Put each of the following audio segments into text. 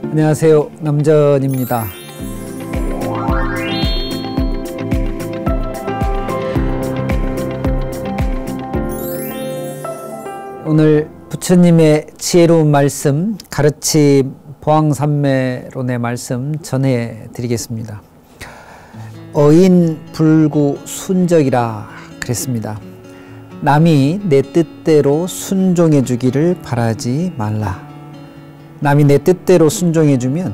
안녕하세요. 남전입니다. 오늘 부처님의 지혜로운 말씀, 가르침 보왕삼매론의 말씀 전해드리겠습니다. 어인불구 순적이라 그랬습니다. 남이 내 뜻대로 순종해 주기를 바라지 말라. 남이 내 뜻대로 순종해주면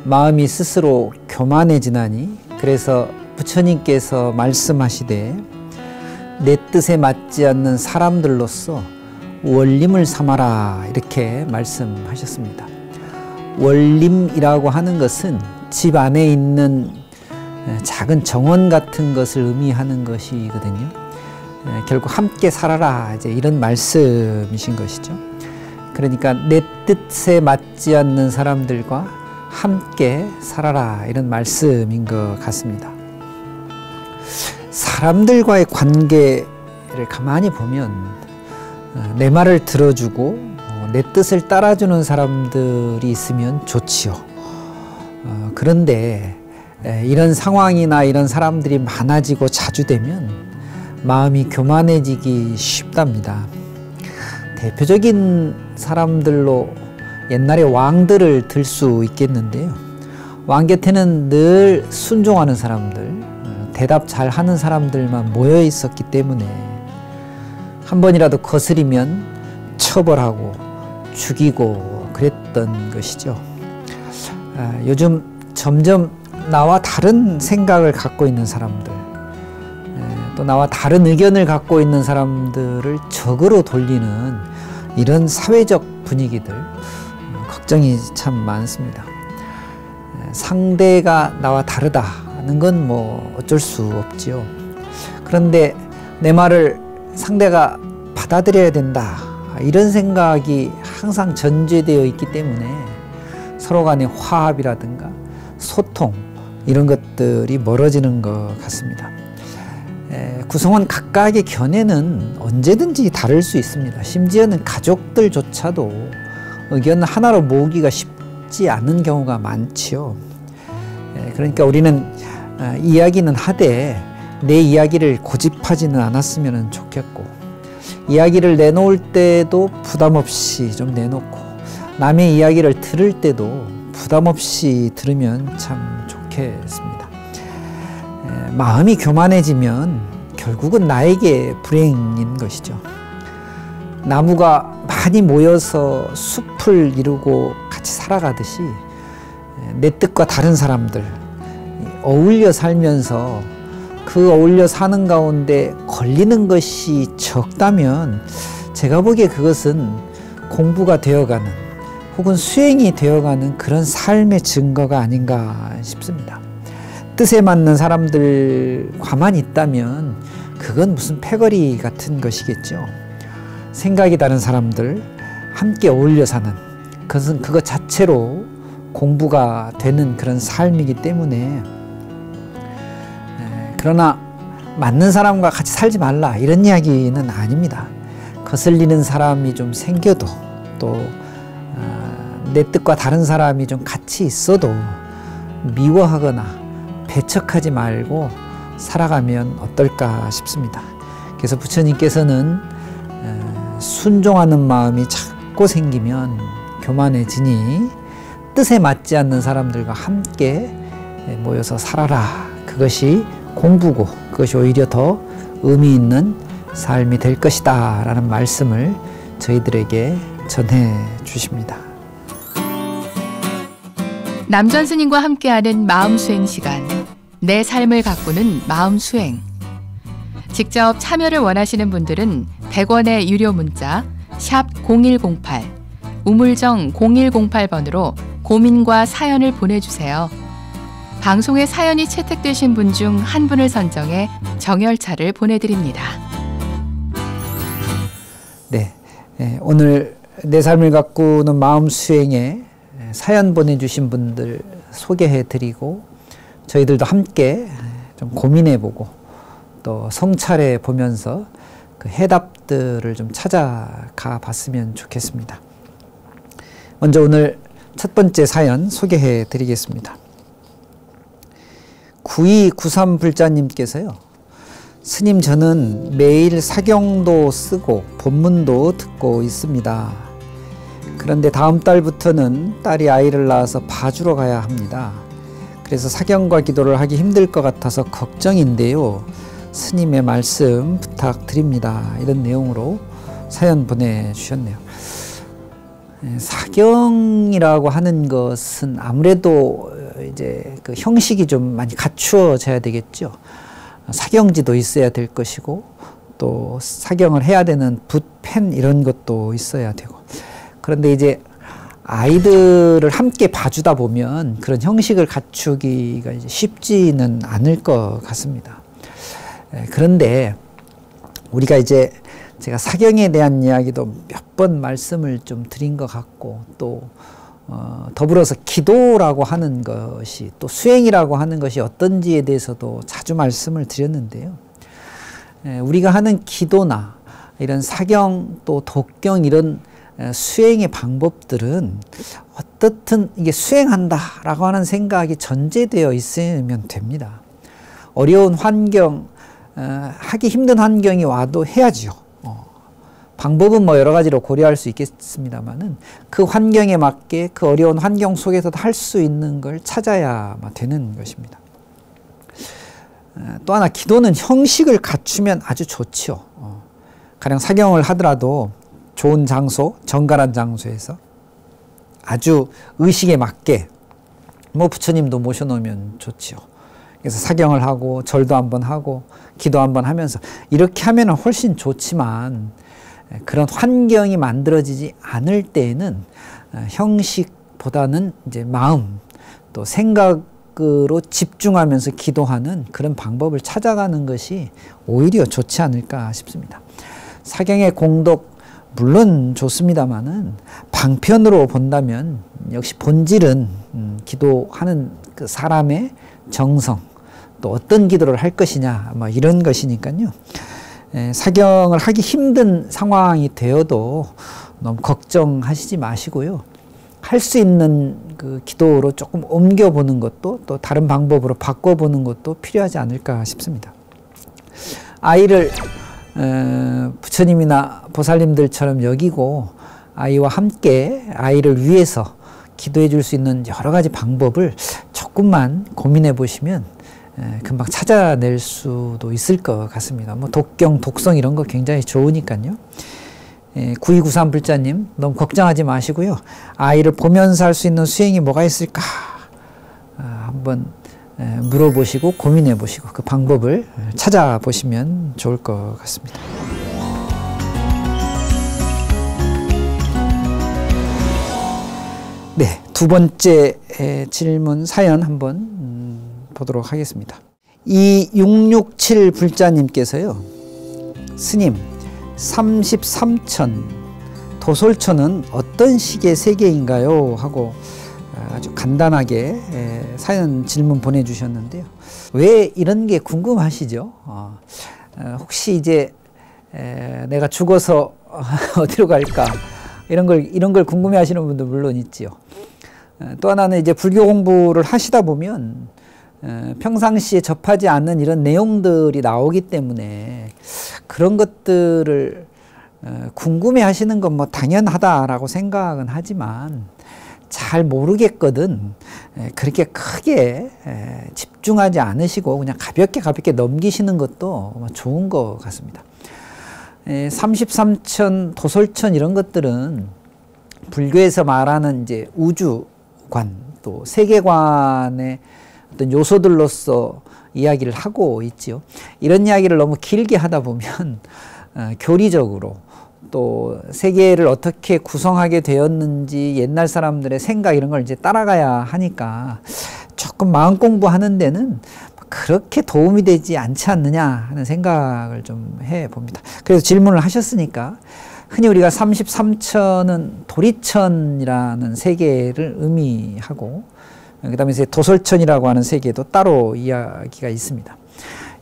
마음이 스스로 교만해지나니, 그래서 부처님께서 말씀하시되 내 뜻에 맞지 않는 사람들로서 원림을 삼아라, 이렇게 말씀하셨습니다. 원림이라고 하는 것은 집 안에 있는 작은 정원 같은 것을 의미하는 것이거든요. 결국 함께 살아라, 이제 이런 말씀이신 것이죠. 그러니까 내 뜻에 맞지 않는 사람들과 함께 살아라, 이런 말씀인 것 같습니다. 사람들과의 관계를 가만히 보면 내 말을 들어주고 내 뜻을 따라주는 사람들이 있으면 좋지요. 그런데 이런 상황이나 이런 사람들이 많아지고 자주 되면 마음이 교만해지기 쉽답니다. 대표적인 사람들로 옛날에 왕들을 들 수 있겠는데요. 왕 곁에는 늘 순종하는 사람들, 대답 잘하는 사람들만 모여 있었기 때문에 한 번이라도 거스리면 처벌하고 죽이고 그랬던 것이죠. 요즘 점점 나와 다른 생각을 갖고 있는 사람들, 또 나와 다른 의견을 갖고 있는 사람들을 적으로 돌리는 이런 사회적 분위기들, 걱정이 참 많습니다. 상대가 나와 다르다는 건 뭐 어쩔 수 없지요. 그런데 내 말을 상대가 받아들여야 된다, 이런 생각이 항상 전제되어 있기 때문에 서로 간의 화합이라든가 소통, 이런 것들이 멀어지는 것 같습니다. 구성원 각각의 견해는 언제든지 다를 수 있습니다. 심지어는 가족들조차도 의견 하나로 모으기가 쉽지 않은 경우가 많지요. 그러니까 우리는 이야기는 하되 내 이야기를 고집하지는 않았으면 좋겠고, 이야기를 내놓을 때도 부담 없이 좀 내놓고, 남의 이야기를 들을 때도 부담 없이 들으면 참 좋겠습니다. 마음이 교만해지면 결국은 나에게 불행인 것이죠. 나무가 많이 모여서 숲을 이루고 같이 살아가듯이 내 뜻과 다른 사람들 어울려 살면서 그 어울려 사는 가운데 걸리는 것이 적다면 제가 보기에 그것은 공부가 되어가는, 혹은 수행이 되어가는 그런 삶의 증거가 아닌가 싶습니다. 뜻에 맞는 사람들과만 있다면 그건 무슨 패거리 같은 것이겠죠. 생각이 다른 사람들 함께 어울려 사는 그것은 그것 자체로 공부가 되는 그런 삶이기 때문에, 그러나 맞는 사람과 같이 살지 말라, 이런 이야기는 아닙니다. 거슬리는 사람이 좀 생겨도, 또 내 뜻과 다른 사람이 좀 같이 있어도 미워하거나 배척하지 말고 살아가면 어떨까 싶습니다. 그래서 부처님께서는 순종하는 마음이 자꾸 생기면 교만해지니 뜻에 맞지 않는 사람들과 함께 모여서 살아라, 그것이 공부고 그것이 오히려 더 의미 있는 삶이 될 것이다 라는 말씀을 저희들에게 전해 주십니다. 남전 스님과 함께하는 마음수행 시간, 내 삶을 가꾸는 마음수행. 직접 참여를 원하시는 분들은 100원의 유료 문자 샵 0108, 우물정 0108번으로 고민과 사연을 보내주세요. 방송에 사연이 채택되신 분 중 한 분을 선정해 정열차를 보내드립니다. 네, 오늘 내 삶을 가꾸는 마음수행에 사연 보내주신 분들 소개해드리고, 저희들도 함께 좀 고민해보고 또 성찰해 보면서 그 해답들을 좀 찾아가 봤으면 좋겠습니다. 먼저 오늘 첫 번째 사연 소개해 드리겠습니다. 9293불자님께서요. 스님, 저는 매일 사경도 쓰고 본문도 듣고 있습니다. 그런데 다음 달부터는 딸이 아이를 낳아서 봐주러 가야 합니다. 그래서 사경과 기도를 하기 힘들 것 같아서 걱정인데요. 스님의 말씀 부탁드립니다. 이런 내용으로 사연 보내주셨네요. 사경이라고 하는 것은 아무래도 이제 그 형식이 좀 많이 갖추어져야 되겠죠. 사경지도 있어야 될 것이고, 또 사경을 해야 되는 붓, 펜 이런 것도 있어야 되고. 그런데 이제 아이들을 함께 봐주다 보면 그런 형식을 갖추기가 이제 쉽지는 않을 것 같습니다. 그런데 우리가 이제 제가 사경에 대한 이야기도 몇 번 말씀을 좀 드린 것 같고, 또 더불어서 기도라고 하는 것이, 또 수행이라고 하는 것이 어떤지에 대해서도 자주 말씀을 드렸는데요. 우리가 하는 기도나 이런 사경 또 독경 이런 수행의 방법들은 어떻든 이게 수행한다라고 하는 생각이 전제되어 있으면 됩니다. 어려운 환경, 하기 힘든 환경이 와도 해야지요. 방법은 뭐 여러 가지로 고려할 수 있겠습니다만은 그 환경에 맞게 그 어려운 환경 속에서도 할 수 있는 걸 찾아야 되는 것입니다. 또 하나, 기도는 형식을 갖추면 아주 좋죠. 가령 사경을 하더라도 좋은 장소, 정갈한 장소에서 아주 의식에 맞게 뭐 부처님도 모셔놓으면 좋지요. 그래서 사경을 하고 절도 한번 하고 기도 한번 하면서 이렇게 하면 훨씬 좋지만, 그런 환경이 만들어지지 않을 때에는 형식보다는 이제 마음 또 생각으로 집중하면서 기도하는 그런 방법을 찾아가는 것이 오히려 좋지 않을까 싶습니다. 사경의 공덕 물론 좋습니다만은 방편으로 본다면 역시 본질은 기도하는 그 사람의 정성, 또 어떤 기도를 할 것이냐 뭐 이런 것이니까요. 사경을 하기 힘든 상황이 되어도 너무 걱정하시지 마시고요. 할 수 있는 그 기도로 조금 옮겨보는 것도, 또 다른 방법으로 바꿔보는 것도 필요하지 않을까 싶습니다. 아이를 부처님이나 보살님들처럼 여기고 아이와 함께 아이를 위해서 기도해 줄 수 있는 여러 가지 방법을 조금만 고민해 보시면 금방 찾아낼 수도 있을 것 같습니다. 뭐 독경, 독성 이런 거 굉장히 좋으니까요. 9293불자님 너무 걱정하지 마시고요. 아이를 보면서 할 수 있는 수행이 뭐가 있을까 한번 물어보시고 고민해 보시고 그 방법을 찾아보시면 좋을 것 같습니다. 네, 두 번째 질문 사연 한번 보도록 하겠습니다. 2667 불자님께서요. 스님, 33천 도솔천은 어떤 식의 세계인가요? 하고 아주 간단하게 사연 질문 보내주셨는데요. 왜 이런 게 궁금하시죠? 혹시 이제 내가 죽어서 어디로 갈까? 이런 걸 궁금해하시는 분도 물론 있지요. 또 하나는 이제 불교 공부를 하시다 보면 평상시에 접하지 않는 이런 내용들이 나오기 때문에 그런 것들을 궁금해 하시는 건 뭐 당연하다라고 생각은 하지만 잘 모르겠거든 그렇게 크게 집중하지 않으시고 그냥 가볍게 넘기시는 것도 좋은 것 같습니다. 33천, 도솔천 이런 것들은 불교에서 말하는 이제 우주관 또 세계관의 어떤 요소들로서 이야기를 하고 있지요. 이런 이야기를 너무 길게 하다 보면 교리적으로 또 세계를 어떻게 구성하게 되었는지 옛날 사람들의 생각 이런 걸 이제 따라가야 하니까 조금 마음 공부하는 데는 그렇게 도움이 되지 않지 않느냐 하는 생각을 좀 해봅니다. 그래서 질문을 하셨으니까 흔히 우리가 33천은 도리천이라는 세계를 의미하고 그 다음에 이제 도솔천이라고 하는 세계도 따로 이야기가 있습니다.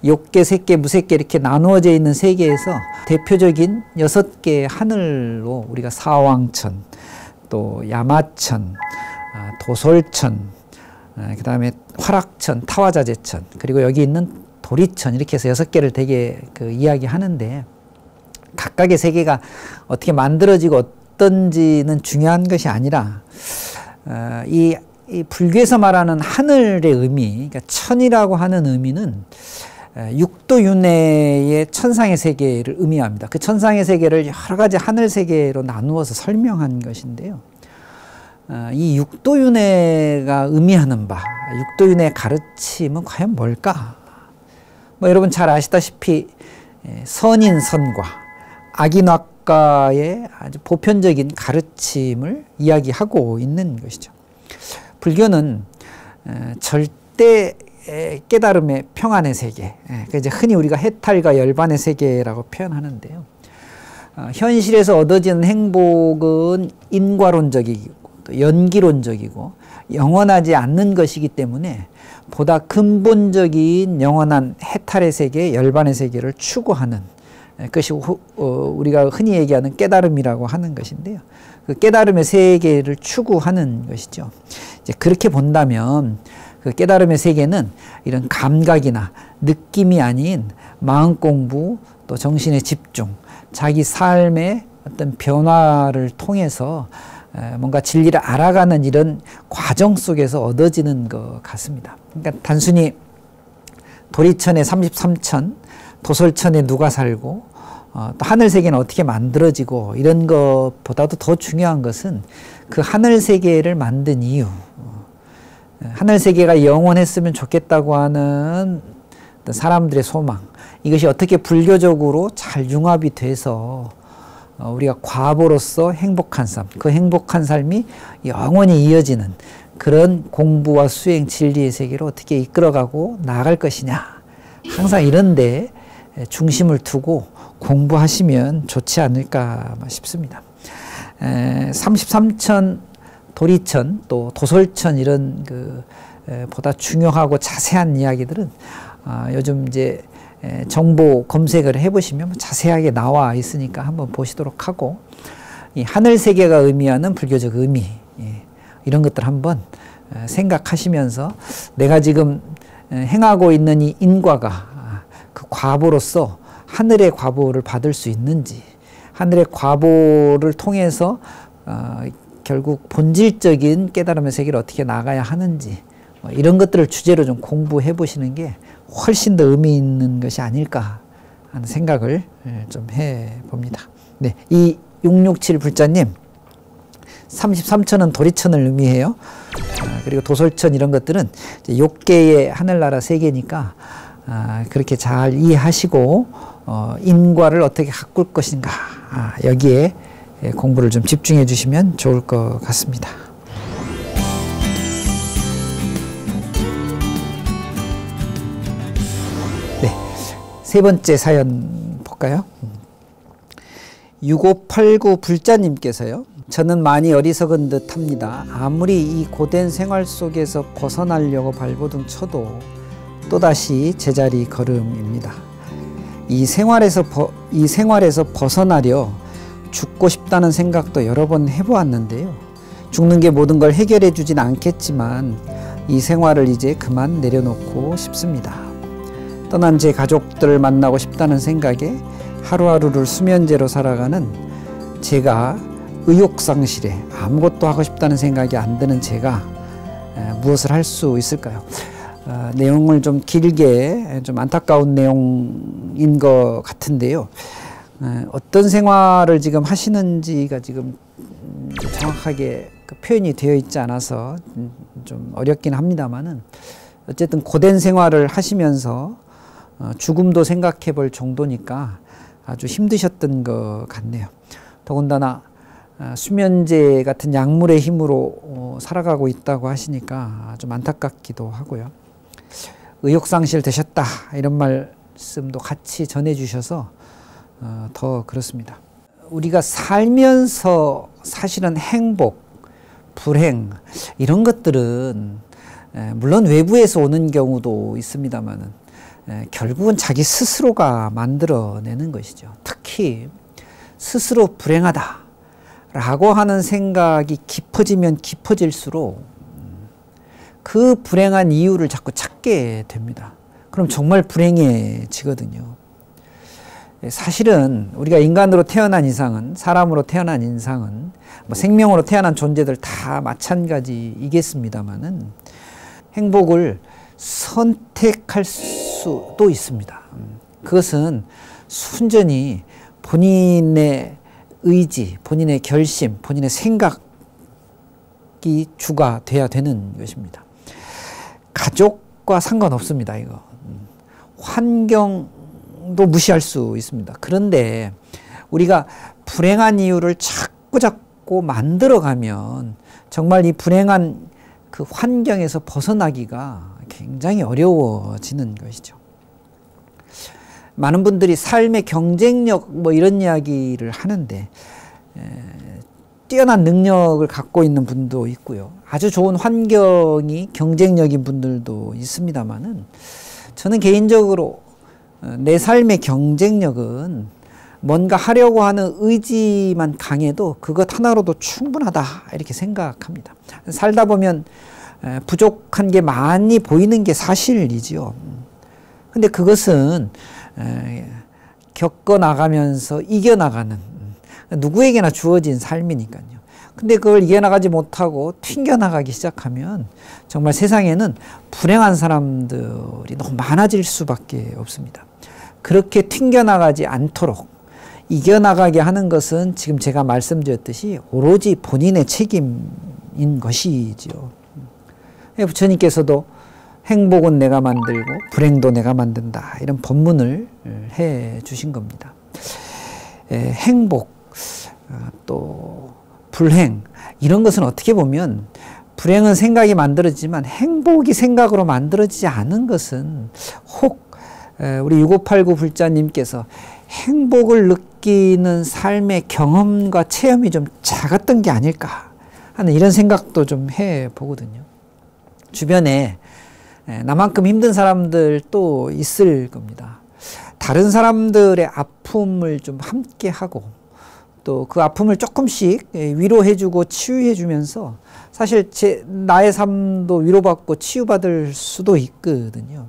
욕계, 색계, 무색계 이렇게 나누어져 있는 세계에서 대표적인 6개의 하늘로 우리가 사왕천, 또 야마천, 도솔천, 그 다음에 화락천, 타화자재천, 그리고 여기 있는 도리천, 이렇게 해서 6개를 되게 이야기하는데, 각각의 세계가 어떻게 만들어지고 어떤지는 중요한 것이 아니라 이 불교에서 말하는 하늘의 의미, 그러니까 천이라고 하는 의미는 육도윤회의 천상의 세계를 의미합니다. 그 천상의 세계를 여러 가지 하늘 세계로 나누어서 설명한 것인데요. 이 육도윤회가 의미하는 바, 육도윤회의 가르침은 과연 뭘까? 뭐 여러분 잘 아시다시피 선인선과 악인악과의 아주 보편적인 가르침을 이야기하고 있는 것이죠. 불교는 절대 깨달음의 평안의 세계, 이제 흔히 우리가 해탈과 열반의 세계라고 표현하는데요. 현실에서 얻어지는 행복은 인과론적이고 또 연기론적이고 영원하지 않는 것이기 때문에 보다 근본적인 영원한 해탈의 세계, 열반의 세계를 추구하는 것이 우리가 흔히 얘기하는 깨달음이라고 하는 것인데요. 그 깨달음의 세계를 추구하는 것이죠. 이제 그렇게 본다면 그 깨달음의 세계는 이런 감각이나 느낌이 아닌 마음 공부, 또 정신의 집중, 자기 삶의 어떤 변화를 통해서 뭔가 진리를 알아가는 이런 과정 속에서 얻어지는 것 같습니다. 그러니까 단순히 도리천에 33천, 도솔천에 누가 살고 또 하늘세계는 어떻게 만들어지고 이런 것보다도 더 중요한 것은 그 하늘세계를 만든 이유, 하늘세계가 영원했으면 좋겠다고 하는 사람들의 소망, 이것이 어떻게 불교적으로 잘 융합이 돼서 우리가 과보로서 행복한 삶, 그 행복한 삶이 영원히 이어지는 그런 공부와 수행, 진리의 세계로 어떻게 이끌어가고 나아갈 것이냐, 항상 이런 데 중심을 두고 공부하시면 좋지 않을까 싶습니다. 33천, 도리천, 또 도솔천, 이런 보다 중요하고 자세한 이야기들은 요즘 이제 정보 검색을 해보시면 자세하게 나와 있으니까 한번 보시도록 하고, 이 하늘 세계가 의미하는 불교적 의미, 이런 것들 한번 생각하시면서 내가 지금 행하고 있는 이 인과가 그 과보로서 하늘의 과보를 받을 수 있는지, 하늘의 과보를 통해서 결국 본질적인 깨달음의 세계를 어떻게 나가야 하는지, 이런 것들을 주제로 좀 공부해 보시는 게 훨씬 더 의미 있는 것이 아닐까 하는 생각을 좀 해봅니다. 네, 이 667 불자님, 33천은 도리천을 의미해요. 그리고 도솔천, 이런 것들은 이제 욕계의 하늘나라 세계니까 그렇게 잘 이해하시고 인과를 어떻게 가꿀 것인가, 여기에 공부를 좀 집중해 주시면 좋을 것 같습니다. 네, 세 번째 사연 볼까요? 6589 불자님께서요. 저는 많이 어리석은 듯 합니다. 아무리 이 고된 생활 속에서 벗어나려고 발버둥 쳐도 또다시 제자리 걸음입니다. 이 생활에서 벗어나려 죽고 싶다는 생각도 여러 번 해보았는데요. 죽는 게 모든 걸 해결해 주진 않겠지만 이 생활을 이제 그만 내려놓고 싶습니다. 떠난 제 가족들을 만나고 싶다는 생각에 하루하루를 수면제로 살아가는 제가 의욕상실에 아무것도 하고 싶다는 생각이 안 드는 제가 무엇을 할 수 있을까요? 내용을 좀 길게, 좀 안타까운 내용인 것 같은데요. 어떤 생활을 지금 하시는지가 지금 정확하게 표현이 되어 있지 않아서 좀 어렵긴 합니다만은, 어쨌든 고된 생활을 하시면서 죽음도 생각해 볼 정도니까 아주 힘드셨던 것 같네요. 더군다나 수면제 같은 약물의 힘으로 살아가고 있다고 하시니까 좀 안타깝기도 하고요. 의욕상실 되셨다, 이런 말씀도 같이 전해주셔서 더 그렇습니다. 우리가 살면서 사실은 행복, 불행, 이런 것들은 물론 외부에서 오는 경우도 있습니다만은 결국은 자기 스스로가 만들어내는 것이죠. 특히 스스로 불행하다 라고 하는 생각이 깊어지면 깊어질수록 그 불행한 이유를 자꾸 찾게 됩니다. 그럼 정말 불행해지거든요. 사실은 우리가 인간으로 태어난 이상은, 사람으로 태어난 이상은, 뭐 생명으로 태어난 존재들 다 마찬가지이겠습니다만은 행복을 선택할 수도 있습니다. 그것은 순전히 본인의 의지, 본인의 결심, 본인의 생각이 주가 돼야 되는 것입니다. 가족과 상관없습니다, 이거. 환경도 무시할 수 있습니다. 그런데 우리가 불행한 이유를 자꾸 만들어가면 정말 이 불행한 그 환경에서 벗어나기가 굉장히 어려워지는 것이죠. 많은 분들이 삶의 경쟁력 뭐 이런 이야기를 하는데 뛰어난 능력을 갖고 있는 분도 있고요. 아주 좋은 환경이 경쟁력인 분들도 있습니다만은 저는 개인적으로 내 삶의 경쟁력은 뭔가 하려고 하는 의지만 강해도 그것 하나로도 충분하다 이렇게 생각합니다. 살다 보면 부족한 게 많이 보이는 게 사실이지요. 근데 그것은 겪어나가면서 이겨나가는 누구에게나 주어진 삶이니까요. 근데 그걸 이겨나가지 못하고 튕겨나가기 시작하면 정말 세상에는 불행한 사람들이 너무 많아질 수밖에 없습니다. 그렇게 튕겨나가지 않도록 이겨나가게 하는 것은 지금 제가 말씀드렸듯이 오로지 본인의 책임인 것이지요. 부처님께서도 행복은 내가 만들고 불행도 내가 만든다 이런 법문을 해 주신 겁니다. 행복 또 불행 이런 것은 어떻게 보면 불행은 생각이 만들어지지만 행복이 생각으로 만들어지지 않은 것은 혹 우리 6589 불자님께서 행복을 느끼는 삶의 경험과 체험이 좀 작았던 게 아닐까 하는 이런 생각도 좀 해보거든요. 주변에 나만큼 힘든 사람들도 있을 겁니다. 다른 사람들의 아픔을 좀 함께 하고 또 그 아픔을 조금씩 위로해주고 치유해주면서 사실 나의 삶도 위로받고 치유받을 수도 있거든요.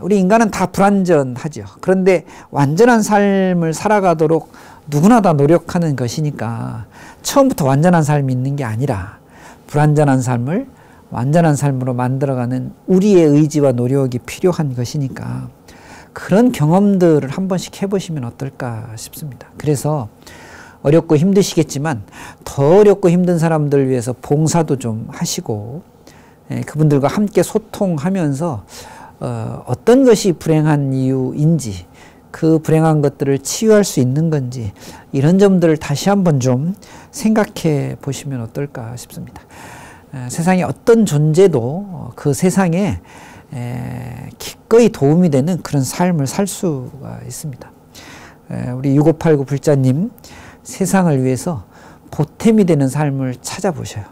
우리 인간은 다 불완전하죠. 그런데 완전한 삶을 살아가도록 누구나 다 노력하는 것이니까 처음부터 완전한 삶이 있는 게 아니라 불완전한 삶을 완전한 삶으로 만들어가는 우리의 의지와 노력이 필요한 것이니까 그런 경험들을 한 번씩 해보시면 어떨까 싶습니다. 그래서 어렵고 힘드시겠지만 더 어렵고 힘든 사람들을 위해서 봉사도 좀 하시고 그분들과 함께 소통하면서 어떤 것이 불행한 이유인지 그 불행한 것들을 치유할 수 있는 건지 이런 점들을 다시 한번 좀 생각해 보시면 어떨까 싶습니다. 세상에 어떤 존재도 그 세상에 기꺼이 도움이 되는 그런 삶을 살 수가 있습니다. 우리 6589 불자님 세상을 위해서 보탬이 되는 삶을 찾아보셔요.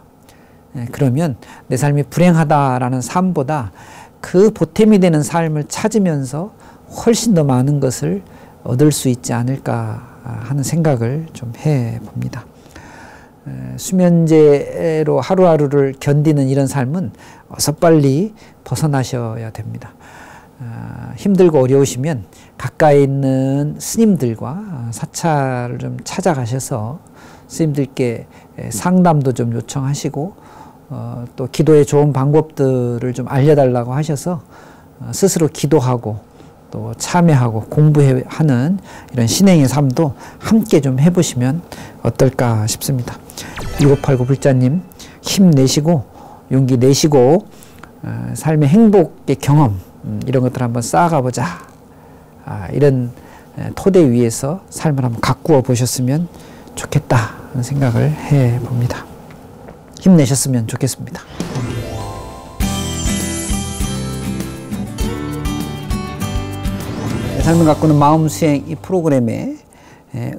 그러면 내 삶이 불행하다라는 삶보다 그 보탬이 되는 삶을 찾으면서 훨씬 더 많은 것을 얻을 수 있지 않을까 하는 생각을 좀 해봅니다. 수면제로 하루하루를 견디는 이런 삶은 어서 빨리 벗어나셔야 됩니다. 힘들고 어려우시면 가까이 있는 스님들과 사찰을 좀 찾아가셔서 스님들께 상담도 좀 요청하시고 또 기도의 좋은 방법들을 좀 알려달라고 하셔서 스스로 기도하고 또 참여하고 공부하는 이런 신행의 삶도 함께 좀 해보시면 어떨까 싶습니다. 6589 불자님 힘내시고 용기 내시고 삶의 행복의 경험 이런 것들 한번 쌓아가 보자 이런 토대 위에서 삶을 한번 가꾸어 보셨으면 좋겠다 하는 생각을 해봅니다. 힘내셨으면 좋겠습니다. 삶을 가꾸는 마음수행 이 프로그램에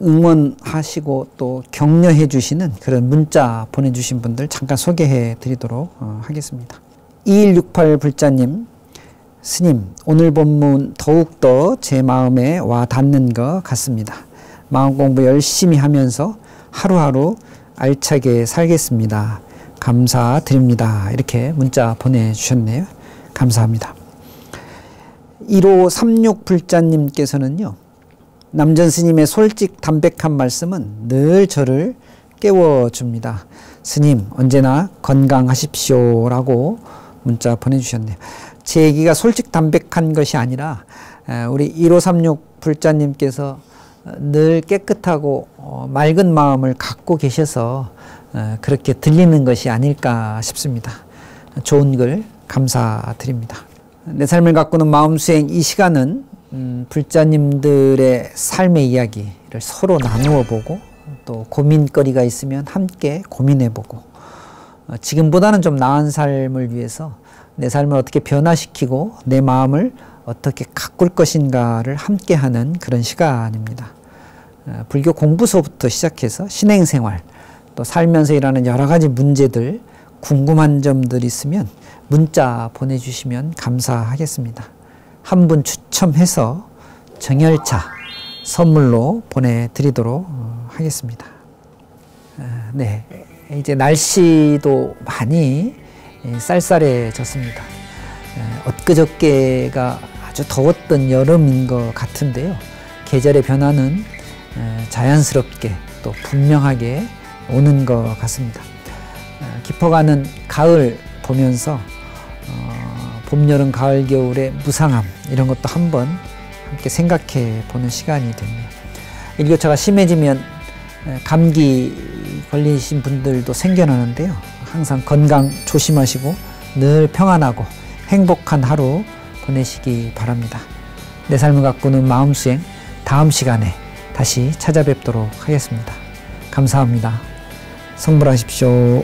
응원하시고 또 격려해 주시는 그런 문자 보내주신 분들 잠깐 소개해 드리도록 하겠습니다. 2168 불자님, 스님 오늘 본문 더욱더 제 마음에 와 닿는 것 같습니다. 마음 공부 열심히 하면서 하루하루 알차게 살겠습니다. 감사드립니다. 이렇게 문자 보내주셨네요. 감사합니다. 1536 불자님께서는요. 남전 스님의 솔직 담백한 말씀은 늘 저를 깨워줍니다. 스님 언제나 건강하십시오 라고 문자 보내주셨네요. 제 얘기가 솔직 담백한 것이 아니라 우리 1536 불자님께서 늘 깨끗하고 맑은 마음을 갖고 계셔서 그렇게 들리는 것이 아닐까 싶습니다. 좋은 글 감사드립니다. 내 삶을 가꾸는 마음수행 이 시간은 불자님들의 삶의 이야기를 서로 나누어 보고 또 고민거리가 있으면 함께 고민해 보고 지금보다는 좀 나은 삶을 위해서 내 삶을 어떻게 변화시키고 내 마음을 어떻게 가꿀 것인가를 함께하는 그런 시간입니다. 불교 공부서부터 시작해서 신행생활 또 살면서 일하는 여러 가지 문제들 궁금한 점들 있으면 문자 보내주시면 감사하겠습니다. 한 분 추첨해서 정열차 선물로 보내드리도록 하겠습니다. 네, 이제 날씨도 많이 쌀쌀해졌습니다. 엊그저께가 아주 더웠던 여름인 것 같은데요. 계절의 변화는 자연스럽게 또 분명하게 오는 것 같습니다. 깊어가는 가을 보면서 봄, 여름, 가을, 겨울의 무상함 이런 것도 한번 함께 생각해 보는 시간이 됐네요. 일교차가 심해지면 감기 걸리신 분들도 생겨나는데요. 항상 건강 조심하시고 늘 평안하고 행복한 하루 보내시기 바랍니다. 내 삶을 가꾸는 마음수행 다음 시간에 다시 찾아뵙도록 하겠습니다. 감사합니다. 성불하십시오.